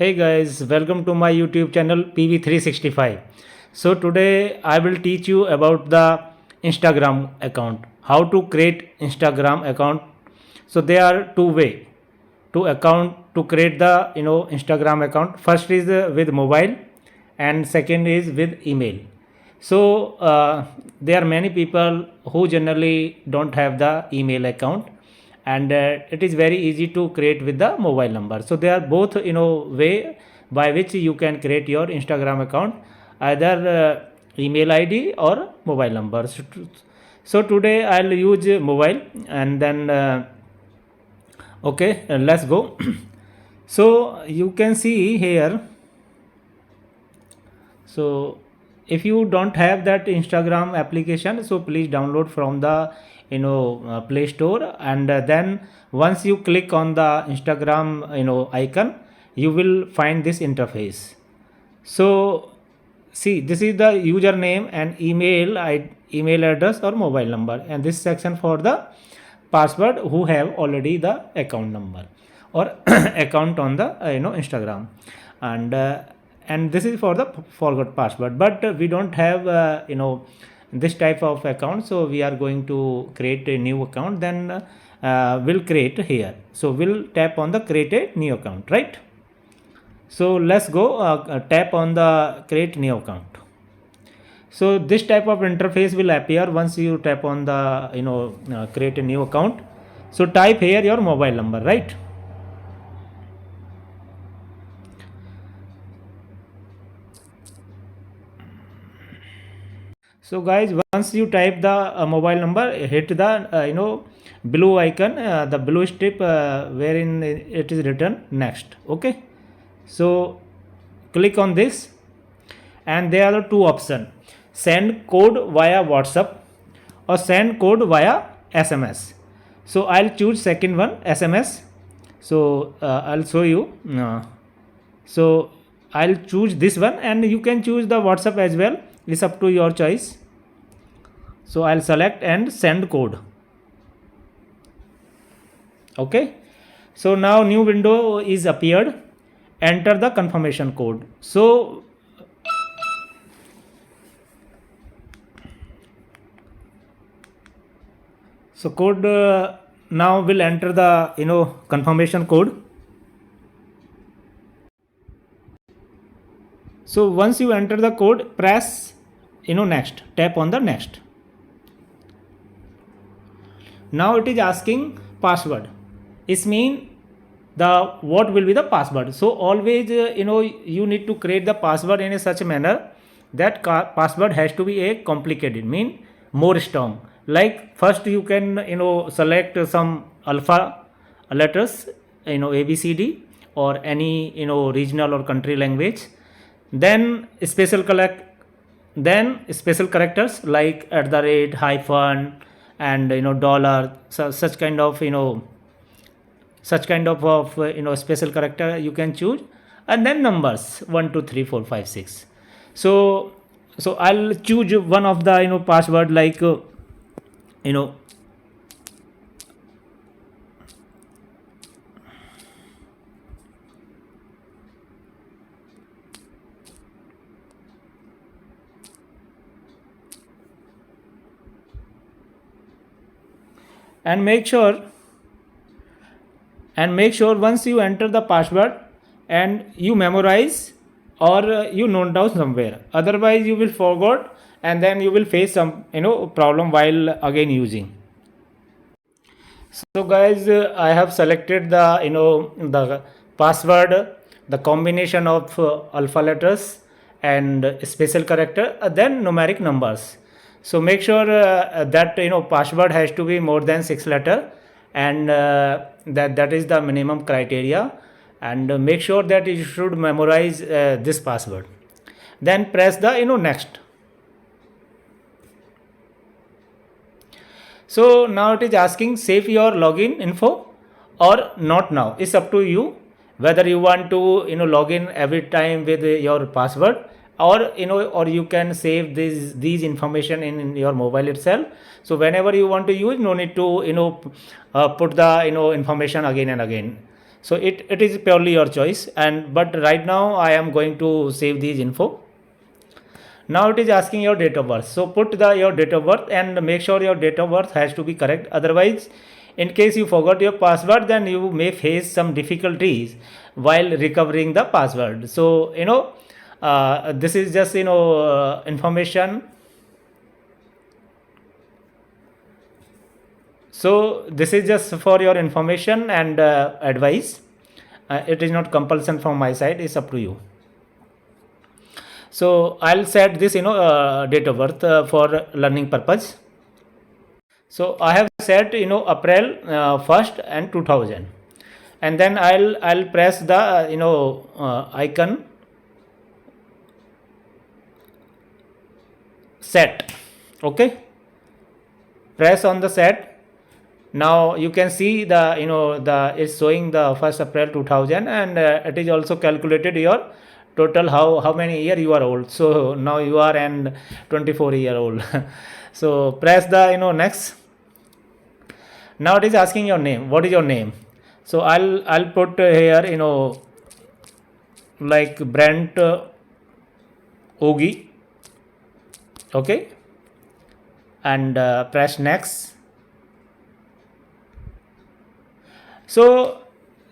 Hey guys, welcome to my YouTube channel PV365. So today I will teach you about the Instagram account. How to create Instagram account. So there are two way to create the Instagram account. First is with mobile and second is with email. So there are many people who generally don't have the email account, and it is very easy to create with the mobile number. So they are both way by which you can create your Instagram account, either email ID or mobile number. So today I'll use mobile, and then okay, let's go. So you can see here. So if you don't have that Instagram application, so please download from the Play Store, and then once you click on the Instagram icon, you will find this interface. So see, this is the username and email address or mobile number, and this section for the password who have already the account number or account on the Instagram. And this is for the forgot password, but we don't have this type of account, so we are going to create a new account. Then we'll create here, so we'll tap on the create a new account, right? So let's go tap on the create new account. So this type of interface will appear once you tap on the create a new account. So type here your mobile number, right? So guys, once you type the mobile number, hit the blue icon, the blue strip wherein it is written next. Okay, so click on this, and there are two options: send code via WhatsApp or send code via SMS. So I'll choose second one, SMS. So I'll show you. So I'll choose this one, and you can choose the WhatsApp as well. It's up to your choice. So I'll select and send code. Okay. So now new window is appeared. Enter the confirmation code. So code now will enter the confirmation code. So once you enter the code, press next, tap on the next. Now it is asking password. It means the what will be the password. So always you need to create the password in a such a manner that password has to be a complicated, mean more strong. Like first you can select some alpha letters, ABCD or any regional or country language. Then special characters like @ hyphen and dollar. So such kind of special character you can choose, and then numbers 1 2 3 4 5 6. So I'll choose one of the password like and make sure once you enter the password and you memorize or you note down somewhere, otherwise you will forget, and then you will face some problem while again using. So guys, I have selected the password, the combination of alpha letters and special character, then numeric numbers. So make sure that password has to be more than 6 letter, and that is the minimum criteria, and make sure that you should memorize this password. Then press the next. So now it is asking save your login info or not. Now it's up to you whether you want to log in every time with your password, or or you can save these information in your mobile itself. So whenever you want to use, no need to put the information again and again. So it is purely your choice. And but right now I am going to save these info. Now it is asking your date of birth. So put the your date of birth and make sure your date of birth has to be correct. Otherwise, in case you forgot your password, then you may face some difficulties while recovering the password. So this is just information. So this is just for your information and advice. It is not compulsion from my side. It's up to you. So I'll set this date of birth for learning purpose. So I have set April 1st and 2000, and then I'll press the icon set. Okay, press on the set. Now you can see the the it's showing the 1st April 2000, and it is also calculated your total how many year you are old. So now you are an 24-year old. So press the next. Now it is asking your name. What is your name? So I'll put here like Brent Ogi. Okay, and press next. So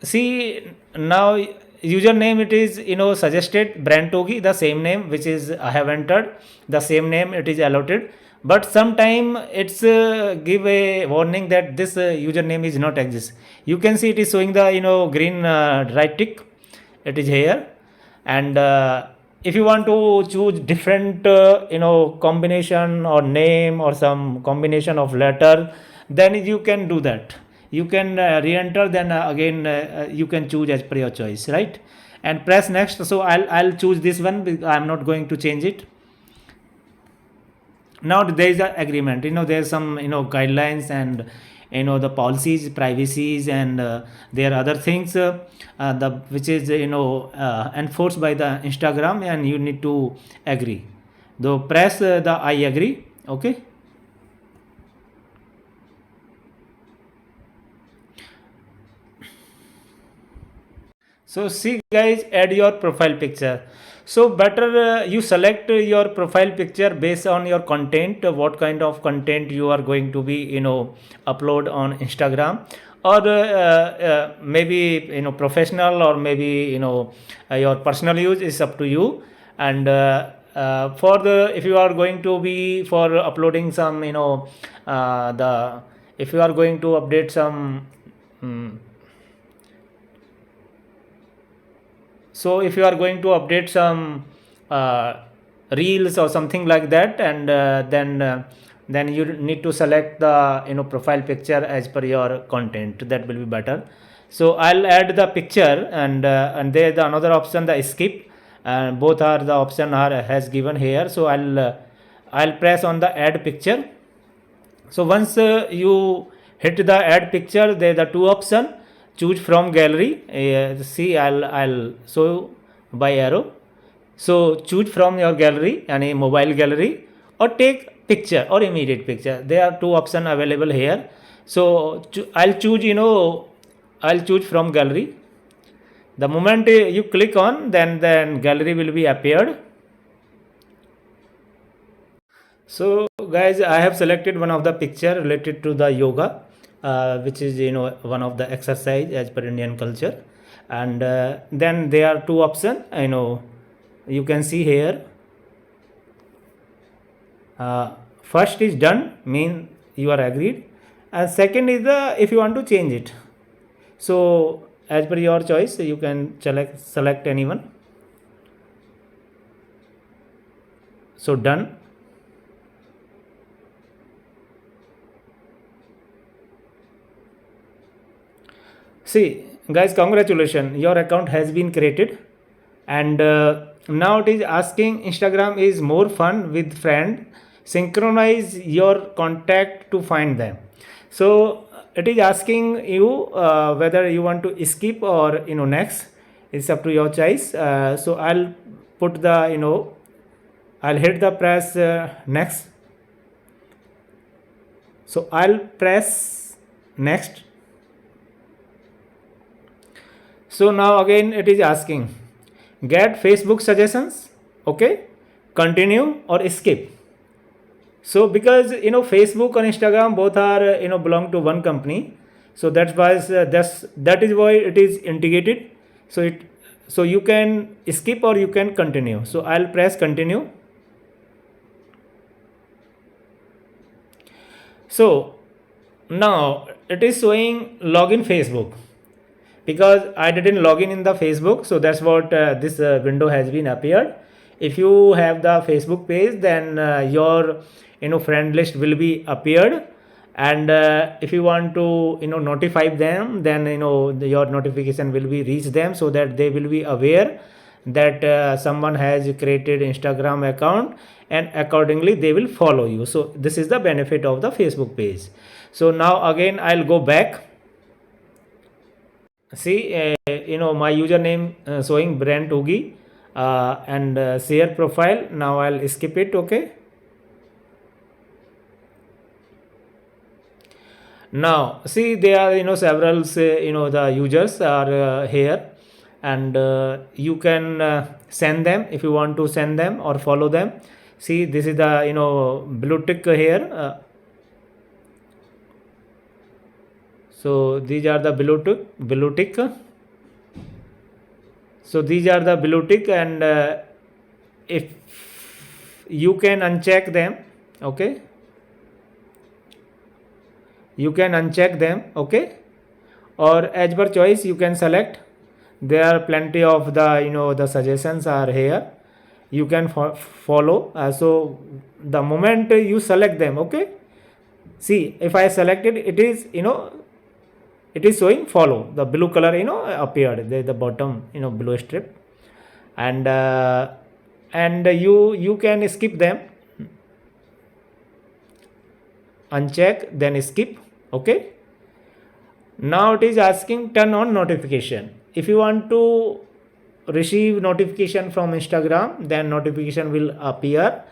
see, now username, it is suggested Brent Ogi, the same name which is I have entered, the same name it is allotted. But sometime it's give a warning that this username is not exist. You can see it is showing the green right tick. It is here. And if you want to choose different combination or name or some combination of letter, then you can do that. You can re-enter, then again you can choose as per your choice, right? And press next. So I'll choose this one. I'm not going to change it. Now there is an agreement. There's some guidelines and the policies, privacies, and there are other things the which is enforced by the Instagram, and you need to agree. Though press the I agree. Okay. So see guys, add your profile picture. So better you select your profile picture based on your content, what kind of content you are going to be upload on Instagram, or maybe professional, or maybe your personal use is up to you. And for the if you are going to be for uploading some the if you are going to update some so if you are going to update some reels or something like that, and then you need to select the profile picture as per your content. That will be better. So I'll add the picture, and there the another option, the skip, and both are the option are has given here. So I'll press on the add picture. So once you hit the add picture, there are the two option. Choose from gallery. See, I'll show by arrow. So choose from your gallery, any mobile gallery, or take picture or immediate picture. There are two options available here. So I'll choose I'll choose from gallery. The moment you click on, then gallery will be appeared. So guys, I have selected one of the picture related to the yoga, which is one of the exercise as per Indian culture. And then there are two options. You can see here. First is done, mean you are agreed, and second is the if you want to change it. So as per your choice, you can select anyone. So done. See guys, congratulations, your account has been created. And now it is asking Instagram is more fun with friend, synchronize your contact to find them. So it is asking you whether you want to skip or next. It's up to your choice. So I'll put the I'll hit the press next. So I'll press next. So now again it is asking, get Facebook suggestions, okay, continue or skip. So because Facebook and Instagram both are belong to one company, so that is why it is integrated. So it, so you can skip or you can continue. So I'll press continue. So now it is showing login Facebook, because I didn't log in the Facebook, so that's what this window has been appeared. If you have the Facebook page, then your friend list will be appeared, and if you want to notify them, then your notification will be reach them, so that they will be aware that someone has created Instagram account, and accordingly they will follow you. So this is the benefit of the Facebook page. So now again I'll go back. See, my username showing Brent Ugi, and share profile. Now I'll skip it. Okay. Now see, there are several the users are here, and you can send them if you want to send them or follow them. See, this is the blue tick here. So these are the blue tick. So these are the blue tick, and if you can uncheck them, okay, you can uncheck them, okay, or as per choice you can select. There are plenty of the the suggestions are here, you can follow. So the moment you select them, okay, see, if I selected, it is it is showing follow, the blue color appeared the bottom blue strip, and you can skip them, uncheck then skip, okay. Now it is asking turn on notification. If you want to receive notification from Instagram, then notification will appear,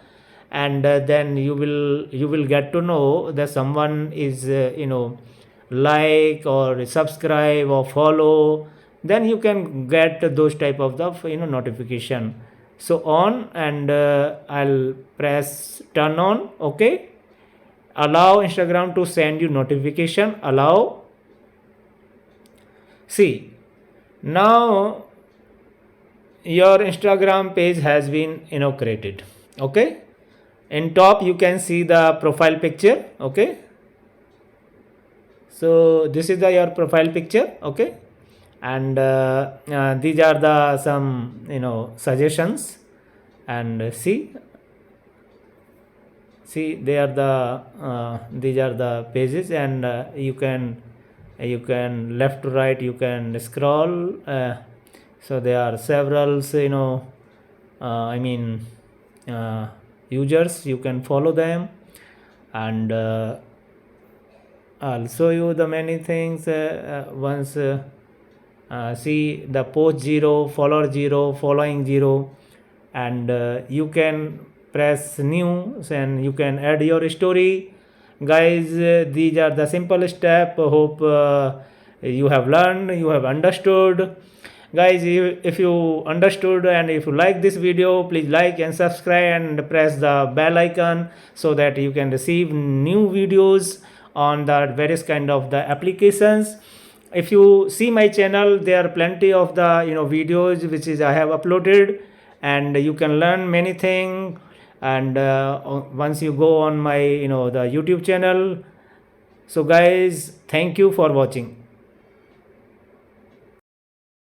and then you will get to know that someone is like or subscribe or follow, then you can get those type of the notification. So on, and I'll press turn on, okay. Allow Instagram to send you notification, allow. See, now your Instagram page has been created, okay. In top you can see the profile picture, okay. So this is your profile picture, okay, and these are the some suggestions, and see they are the these are the pages, and you can left to right you can scroll. So there are several I mean users, you can follow them, and I'll show you the many things once. See the post 0, follower 0, following 0, and you can press new, and you can add your story. Guys, these are the simple step. Hope you have learned, you have understood. Guys, if you understood and if you like this video, please like and subscribe and press the bell icon, so that you can receive new videos on the various kind of the applications. If you see my channel, there are plenty of the videos which is I have uploaded, and you can learn many things. And once you go on my the YouTube channel. So guys, thank you for watching.